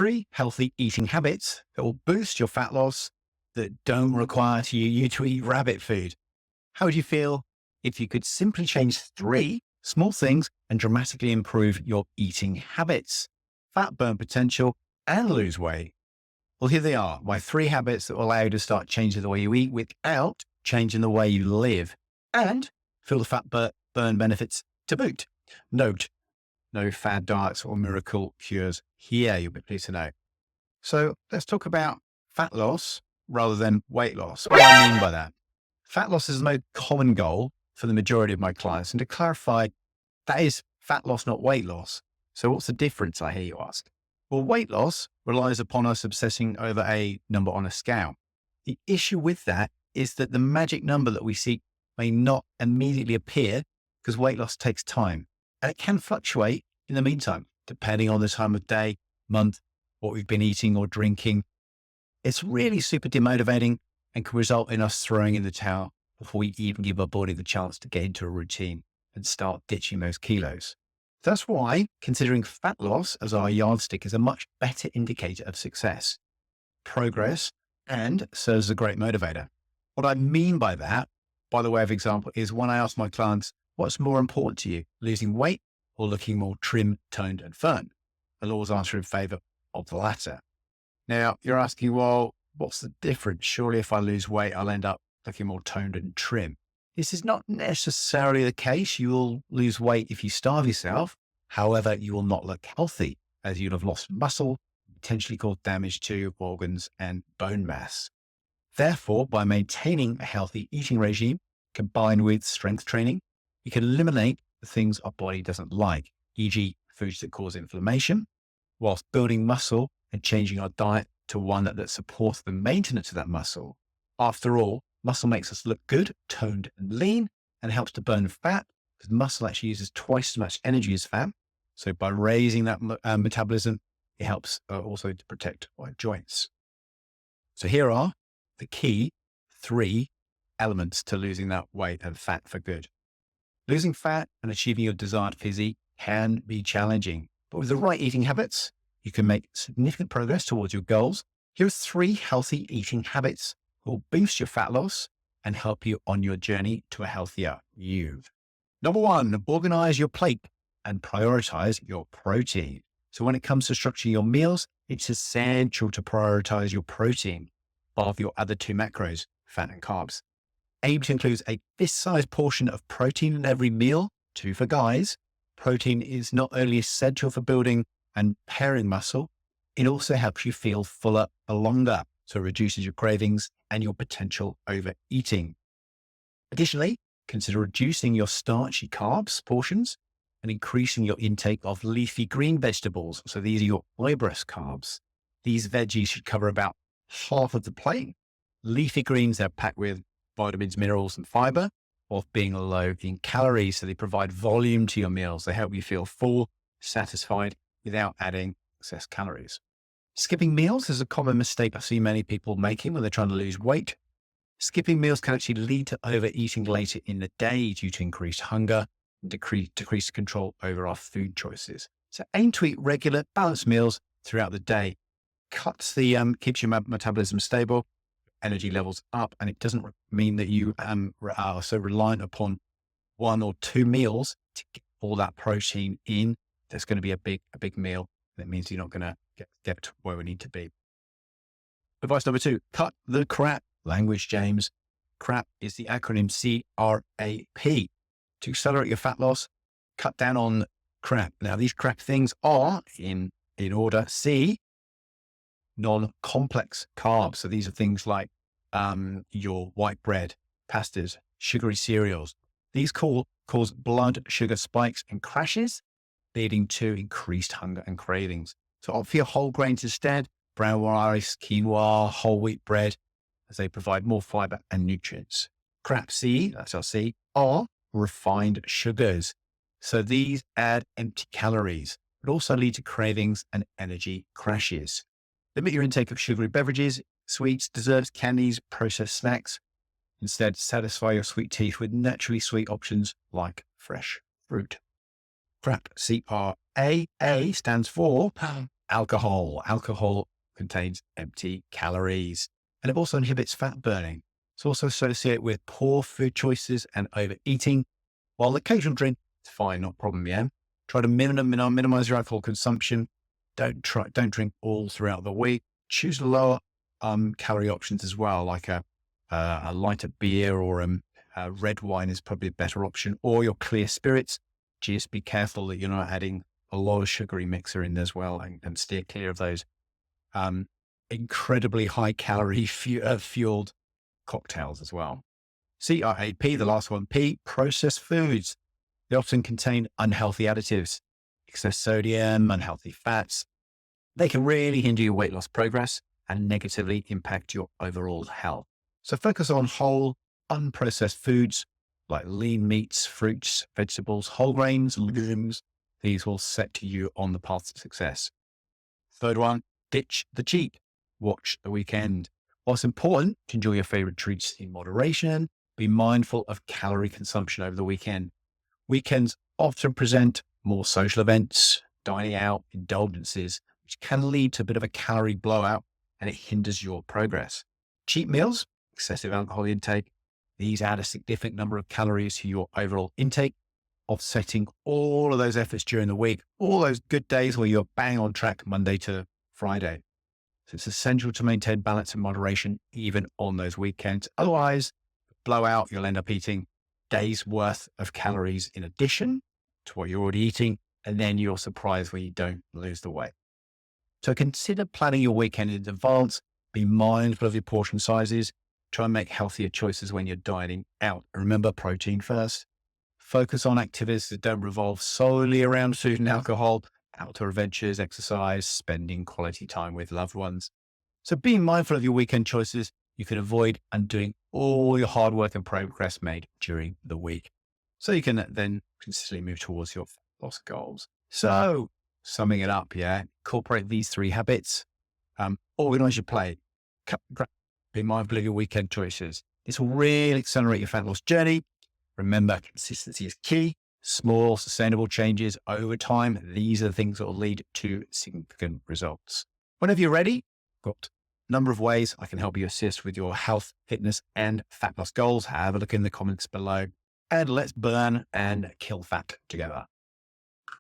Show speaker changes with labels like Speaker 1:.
Speaker 1: 3 healthy eating habits that will boost your fat loss that don't require you to eat rabbit food. How would you feel if you could simply change 3 small things and dramatically improve your eating habits, fat burn potential, and lose weight? Well, here they are, my 3 habits that will allow you to start changing the way you eat without changing the way you live and feel the burn benefits to boot. Note, no fad diets or miracle cures here, you'll be pleased to know. So let's talk about fat loss rather than weight loss. What do I mean by that? Fat loss is the most common goal for the majority of my clients. And to clarify, that is fat loss, not weight loss. So what's the difference, I hear you ask? Well, weight loss relies upon us obsessing over a number on a scale. The issue with that is that the magic number that we seek may not immediately appear because weight loss takes time. And it can fluctuate in the meantime, depending on the time of day, month, what we've been eating or drinking. It's really super demotivating and can result in us throwing in the towel before we even give our body the chance to get into a routine and start ditching those kilos. That's why considering fat loss as our yardstick is a much better indicator of success, progress, and serves as a great motivator. What I mean by that, by the way of example, is when I ask my clients, what's more important to you, losing weight or looking more trim, toned, and firm? They'll always answer in favor of the latter. Now, you're asking, well, what's the difference? Surely if I lose weight, I'll end up looking more toned and trim. This is not necessarily the case. You will lose weight if you starve yourself. However, you will not look healthy as you'll have lost muscle, potentially cause damage to organs and bone mass. Therefore, by maintaining a healthy eating regime combined with strength training, we can eliminate the things our body doesn't like, e.g. foods that cause inflammation, whilst building muscle and changing our diet to one that supports the maintenance of that muscle. After all, muscle makes us look good, toned and lean, and helps to burn fat because muscle actually uses twice as much energy as fat. So by raising that metabolism, it helps also to protect our joints. So here are the key 3 elements to losing that weight and fat for good. Losing fat and achieving your desired physique can be challenging, but with the right eating habits, you can make significant progress towards your goals. Here are 3 healthy eating habits that will boost your fat loss and help you on your journey to a healthier you. Number 1, organize your plate and prioritize your protein. So when it comes to structuring your meals, it's essential to prioritize your protein above your other 2 macros, fat and carbs. Aim to include a fist-sized portion of protein in every meal. 2 for guys. Protein is not only essential for building and pairing muscle, it also helps you feel fuller for longer. So it reduces your cravings and your potential overeating. Additionally, consider reducing your starchy carbs portions and increasing your intake of leafy green vegetables. So these are your fibrous carbs. These veggies should cover about half of the plate. Leafy greens are packed with vitamins, minerals, and fiber, while being low in calories. So they provide volume to your meals. They help you feel full, satisfied, without adding excess calories. Skipping meals is a common mistake I see many people making when they're trying to lose weight. Skipping meals can actually lead to overeating later in the day due to increased hunger and decreased control over our food choices. So aim to eat regular, balanced meals throughout the day. Keeps your metabolism stable, energy levels up, and it doesn't mean that you are so reliant upon 1 or 2 meals to get all that protein in. There's going to be a big meal. That means you're not going to get to where we need to be. Advice number 2, cut the crap. Language, James. CRAP is the acronym C-R-A-P. To accelerate your fat loss, cut down on crap. Now, these crap things are, in order, C, non-complex carbs. So these are things like your white bread, pastas, sugary cereals. These cause blood sugar spikes and crashes, leading to increased hunger and cravings. So opt for your whole grains instead, brown rice, quinoa, whole wheat bread, as they provide more fiber and nutrients. CRAP C, that's our C, are refined sugars. So these add empty calories, but also lead to cravings and energy crashes. Limit your intake of sugary beverages, sweets, desserts, candies, processed snacks. Instead, satisfy your sweet teeth with naturally sweet options like fresh fruit. CRAP, C-R-A-A, stands for alcohol. Alcohol contains empty calories, and it also inhibits fat burning. It's also associated with poor food choices and overeating. While the occasional drink is fine, not a problem, yeah. Try to minimize your alcohol consumption. Don't drink all throughout the week. Choose lower calorie options as well, like a lighter beer or red wine is probably a better option, or your clear spirits. Just be careful that you're not adding a lot of sugary mixer in there as well, and steer clear of those incredibly high calorie fueled cocktails as well. CRAP, the last one, P, processed foods. They often contain unhealthy additives, excess sodium, unhealthy fats. They can really hinder your weight loss progress and negatively impact your overall health. So focus on whole, unprocessed foods like lean meats, fruits, vegetables, whole grains, legumes. These will set you on the path to success. Third one, ditch the cheat. Watch the weekend. While it's important to enjoy your favorite treats in moderation, be mindful of calorie consumption over the weekend. Weekends often present more social events, dining out, indulgences, which can lead to a bit of a calorie blowout, and it hinders your progress. Cheat meals, excessive alcohol intake, these add a significant number of calories to your overall intake, offsetting all of those efforts during the week, all those good days where you're bang on track Monday to Friday. So it's essential to maintain balance and moderation even on those weekends. Otherwise, blowout, you'll end up eating days worth of calories in addition to what you're already eating, and then you're surprised when you don't lose the weight. So consider planning your weekend in advance. Be mindful of your portion sizes. Try and make healthier choices when you're dining out. Remember, protein first. Focus on activities that don't revolve solely around food and alcohol, outdoor adventures, exercise, spending quality time with loved ones. So being mindful of your weekend choices, you can avoid undoing all your hard work and progress made during the week. So you can then consistently move towards your loss goals. So summing it up, incorporate these 3 habits. Organize your plate. Be mindful of your weekend choices. This will really accelerate your fat loss journey. Remember, consistency is key. Small, sustainable changes over time. These are the things that will lead to significant results. Whenever you're ready, I've got a number of ways I can help you assist with your health, fitness, and fat loss goals. Have a look in the comments below, and let's burn and kill fat together.